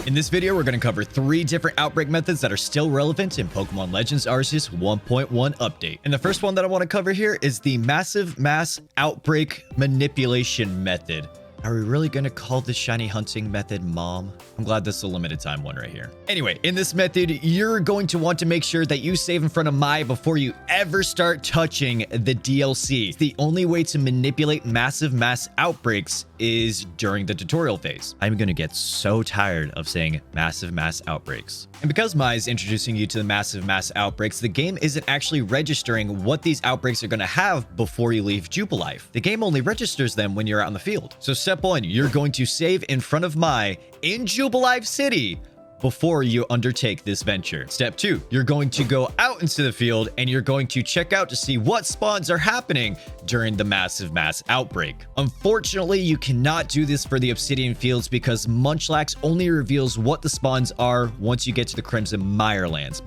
In this video, we're going to cover 3 different outbreak methods that are still relevant in Pokemon Legends Arceus 1.1 update. And the first one that I want to cover here is the Massive Mass Outbreak Manipulation Method. Are we really going to call this shiny hunting method Mom? I'm glad this is a limited time one right here. Anyway, in this method, you're going to want to make sure that you save in front of Mai before you ever start touching the DLC. The only way to manipulate Massive Mass Outbreaks is during the tutorial phase. I'm going to get so tired of saying Massive Mass Outbreaks. And because Mai is introducing you to the Massive Mass Outbreaks, the game isn't actually registering what these outbreaks are going to have before you leave Jubilife. The game only registers them when you're out in the field. So step 1, you're going to save in front of Mai in Jubilife City before you undertake this venture. Step 2, you're going to go out into the field and you're going to check out to see what spawns are happening during the Massive Mass Outbreak. Unfortunately, you cannot do this for the Obsidian Fields because Munchlax only reveals what the spawns are once you get to the Crimson Mirelands.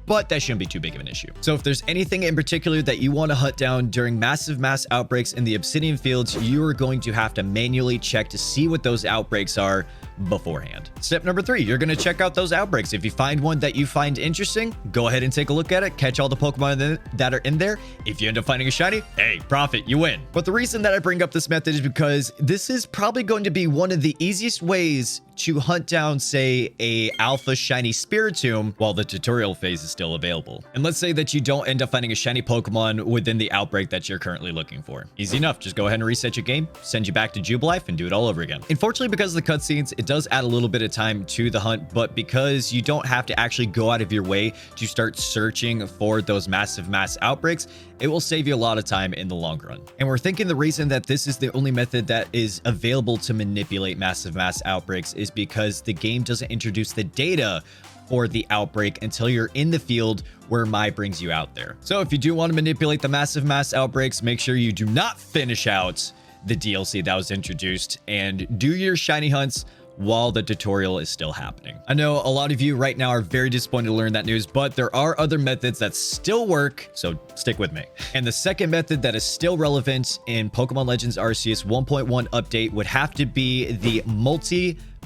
But that shouldn't be too big of an issue. So if there's anything in particular that you want to hunt down during Massive Mass Outbreaks in the Obsidian Fields, you are going to have to manually check to see what those outbreaks are beforehand. Step number 3, you're going to check out those outbreaks. If you find one that you find interesting, go ahead and take a look at it, catch all the Pokemon that are in there. If you end up finding a shiny, hey, profit, you win. But the reason that I bring up this method is because this is probably going to be one of the easiest ways to hunt down, say, a Alpha Shiny Spiritomb while the tutorial phase is still available. And let's say that you don't end up finding a shiny Pokemon within the outbreak that you're currently looking for. Easy enough. Just go ahead and reset your game, send you back to Jubilife, and do it all over again. Unfortunately, because of the cutscenes, it does add a little bit of time to the hunt, but because you don't have to actually go out of your way to start searching for those Massive Mass Outbreaks, it will save you a lot of time in the long run. And we're thinking the reason that this is the only method that is available to manipulate Massive Mass Outbreaks is because the game doesn't introduce the data for the outbreak until you're in the field where Mai brings you out there. So if you do want to manipulate the Massive Mass Outbreaks, make sure you do not finish out the DLC that was introduced and do your shiny hunts while the tutorial is still happening. I know a lot of you right now are very disappointed to learn that news, but there are other methods that still work, so stick with me. And the second method that is still relevant in Pokemon Legends Arceus 1.1 update would have to be the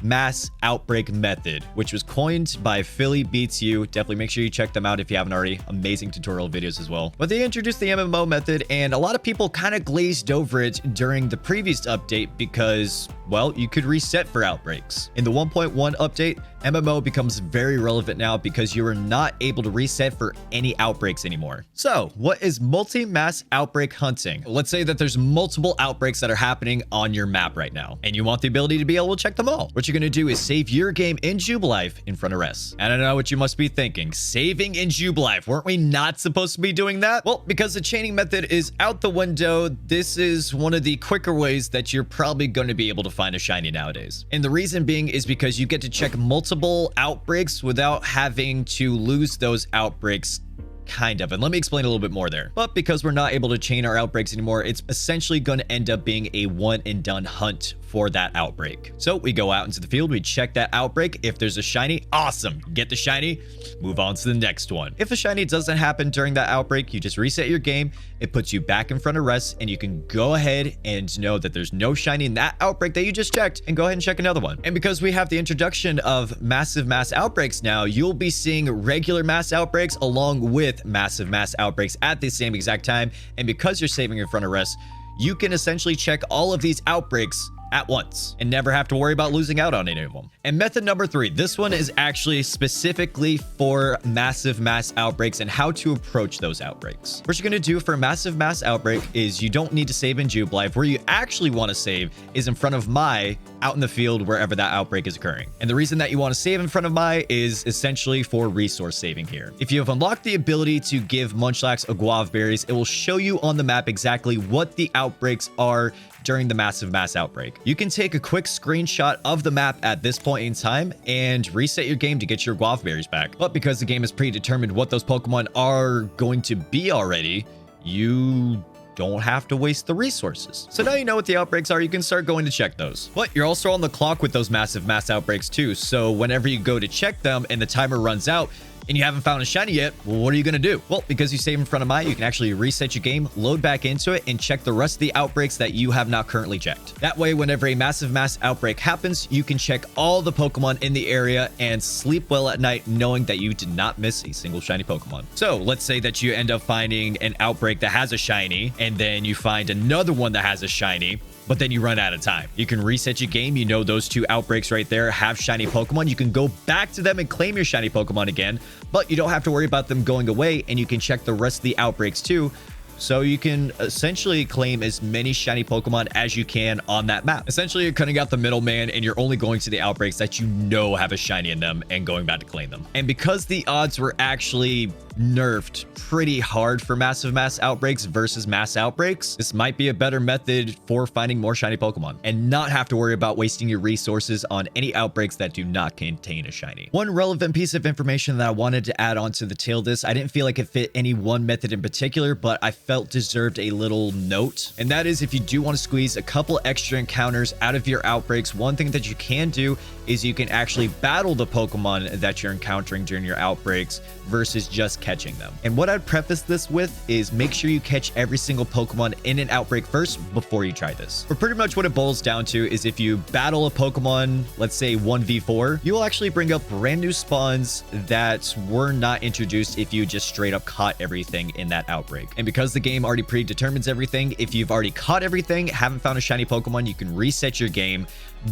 Mass Outbreak Method, which was coined by Philly Beats You. Definitely make sure you check them out if you haven't already. Amazing tutorial videos as well. But they introduced the MMO method, and a lot of people kind of glazed over it during the previous update because, well, you could reset for outbreaks. In the 1.1 update, MMO becomes very relevant now because you are not able to reset for any outbreaks anymore. So, what is multi-mass outbreak hunting? Let's say that there's multiple outbreaks that are happening on your map right now, and you want the ability to be able to check them all. What you're going to do is save your game in Jubilife in front of rest. And I know what you must be thinking. Saving in Jubilife. Weren't we not supposed to be doing that? Well, because the chaining method is out the window, this is one of the quicker ways that you're probably going to be able to find a shiny nowadays. And the reason being is because you get to check multiple outbreaks without having to lose those outbreaks. Kind of. And let me explain a little bit more there. But because we're not able to chain our outbreaks anymore, it's essentially going to end up being a one and done hunt for that outbreak. So we go out into the field, we check that outbreak. If there's a shiny, awesome. Get the shiny, move on to the next one. If a shiny doesn't happen during that outbreak, you just reset your game. It puts you back in front of rest, and you can go ahead and know that there's no shiny in that outbreak that you just checked, and go ahead and check another one. And because we have the introduction of Massive Mass Outbreaks now, you'll be seeing regular mass outbreaks along with Massive Mass Outbreaks at the same exact time. And because you're saving in front of rest, you can essentially check all of these outbreaks at once and never have to worry about losing out on any of them. And method number 3, this one is actually specifically for Massive Mass Outbreaks and how to approach those outbreaks. What you're going to do for Massive Mass Outbreak is you don't need to save in Jubilife. Where you actually want to save is in front of Mai out in the field wherever that outbreak is occurring. And the reason that you want to save in front of Mai is essentially for resource saving here. If you have unlocked the ability to give Munchlax a guava berries, it will show you on the map exactly what the outbreaks are during the Massive Mass Outbreak. You can take a quick screenshot of the map at this point in time and reset your game to get your guava berries back. But because the game has predetermined what those Pokemon are going to be already, you don't have to waste the resources. So now you know what the outbreaks are, you can start going to check those. But you're also on the clock with those Massive Mass Outbreaks too, so whenever you go to check them and the timer runs out, and you haven't found a shiny yet, well, what are you going to do? Well, because you save in front of Maya, you can actually reset your game, load back into it, and check the rest of the outbreaks that you have not currently checked. That way, whenever a massive mass outbreak happens, you can check all the Pokemon in the area and sleep well at night knowing that you did not miss a single shiny Pokemon. So let's say that you end up finding an outbreak that has a shiny, and then you find another one that has a shiny, but then you run out of time. You can reset your game. You know those two outbreaks right there have shiny Pokemon. You can go back to them and claim your shiny Pokemon again, but you don't have to worry about them going away, and you can check the rest of the outbreaks too. So you can essentially claim as many shiny Pokemon as you can on that map. Essentially, you're cutting out the middleman, and you're only going to the outbreaks that you know have a shiny in them and going back to claim them. And because the odds were actually nerfed pretty hard for massive mass outbreaks versus mass outbreaks, this might be a better method for finding more shiny Pokemon and not have to worry about wasting your resources on any outbreaks that do not contain a shiny. One relevant piece of information that I wanted to add on to the tail of this, I didn't feel like it fit any one method in particular, but I felt deserved a little note, and that is if you do want to squeeze a couple extra encounters out of your outbreaks, one thing that you can do is you can actually battle the Pokemon that you're encountering during your outbreaks versus just catching them. And what I'd preface this with is make sure you catch every single Pokemon in an outbreak first before you try this. But pretty much what it boils down to is if you battle a Pokemon, let's say 1v4, you will actually bring up brand new spawns that were not introduced if you just straight up caught everything in that outbreak. And because the game already predetermines everything, if you've already caught everything, haven't found a shiny Pokemon, you can reset your game,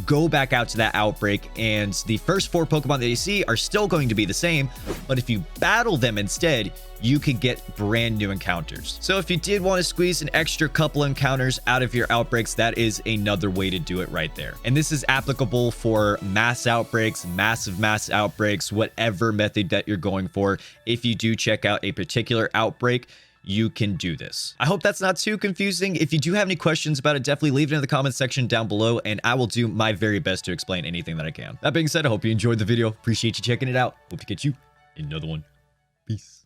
go back out to that outbreak, and the first 4 Pokemon that you see are still going to be the same, but if you battle them instead, you could get brand new encounters. So if you did want to squeeze an extra couple encounters out of your outbreaks, that is another way to do it right there. And this is applicable for mass outbreaks, massive mass outbreaks, whatever method that you're going for. If you do check out a particular outbreak, you can do this. I hope that's not too confusing. If you do have any questions about it, definitely leave it in the comment section down below, and I will do my very best to explain anything that I can. That being said, I hope you enjoyed the video. Appreciate you checking it out. Hope to catch you in another one. Peace.